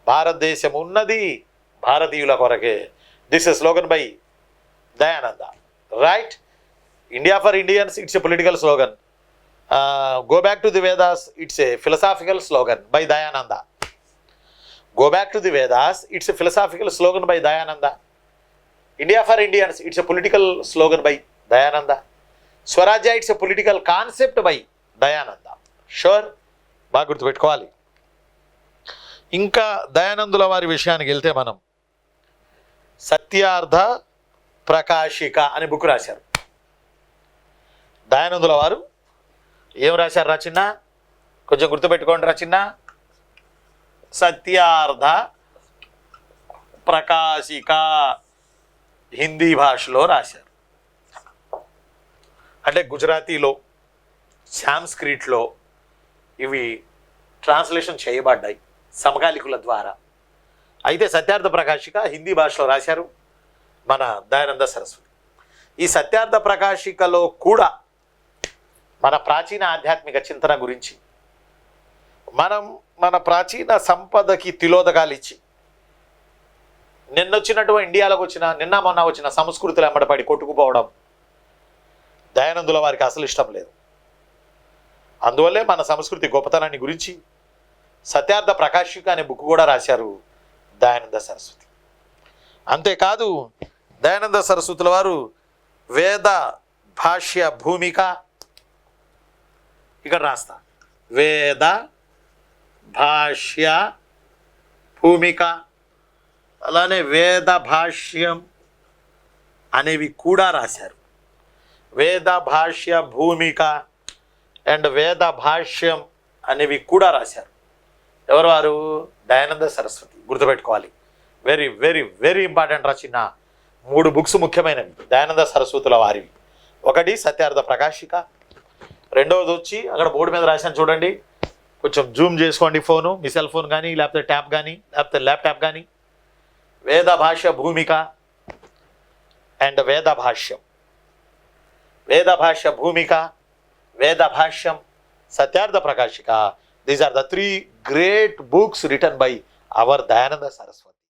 భారతదేశం ఉన్నది భారతీయుల కొరకే. This is slogan by Dayananda, right? India for Indians, it's a political slogan. Go back to the Vedas, it's a philosophical slogan by Dayananda. Go back to the Vedas, it's a philosophical slogan by Dayananda. India for Indians, it's a political slogan by Dayananda. Swarajya, it's a political concept by Dayananda. Sure, బాగా గుర్తుపెట్టుకోవాలి. ఇంకా దయానందుల వారి విషయానికి వెళ్తే మనం సత్యార్థ ప్రకాశిక అనే book రాశారు. దయానందుల వారు ఏం రాశారు రా చిన్న? కొంచెం గుర్తుపెట్టుకోండి రా చిన్న. సత్యార్థ ప్రకాశిక హిందీ భాషలో రాశారు. అంటే గుజరాతీలో, సాంస్క్రిట్లో ఇవి ట్రాన్స్లేషన్ చేయబడ్డాయి సమకాలికుల ద్వారా. అయితే సత్యార్థ ప్రకాశిక హిందీ భాషలో రాశారు మన దయానంద సరస్వతి. ఈ సత్యార్థ ప్రకాశికలో కూడా మన ప్రాచీన ఆధ్యాత్మిక చింతన గురించి, మనం మన ప్రాచీన సంపదకి తిలోదకాలు ఇచ్చి నిన్నొచ్చినటువంటి ఇండియాలోకి వచ్చిన, నిన్న మొన్న వచ్చిన సంస్కృతులు ఎమ్మడపడి కొట్టుకుపోవడం దయానందుల వారికి అసలు ఇష్టం లేదు. అందువల్లే మన సంస్కృతి గొప్పతనాన్ని గురించి సత్యార్థ ప్రకాశిక అనే బుక్ కూడా రాశారు దయానంద సరస్వతి. అంతేకాదు దయానంద సరస్వతుల వారు వేద భాష్య భూమిక, ఇక్కడ రాస్తా, వేద భాష్య భూమిక, అలానే వేద భాష్యం అనేవి కూడా రాశారు. వేద భాష్య భూమిక అండ్ వేద భాష్యం అనేవి కూడా రాశారు. ఎవరు వారు? దయానంద సరస్వతి. గుర్తుపెట్టుకోవాలి, వెరీ వెరీ వెరీ ఇంపార్టెంట్ రచన. 3 బుక్స్ ముఖ్యమైనవి దయానంద సరస్వతుల వారివి. ఒకటి సత్యార్థ ప్రకాశిక, రెండవది వచ్చి అక్కడ బోర్డు మీద రాశాను చూడండి, కొంచెం జూమ్ చేసుకోండి ఫోను, మీ సెల్ ఫోన్ కానీ లేకపోతే ట్యాబ్ కానీ లేకపోతే ల్యాప్టాప్ కానీ. వేద భాష్య భూమిక అండ్ వేద భాష్యం. వేద Bhashya Bhumika, Veda Bhashyam, Satyartha Prakashika. These are the 3 great books written by our Dayananda Saraswati.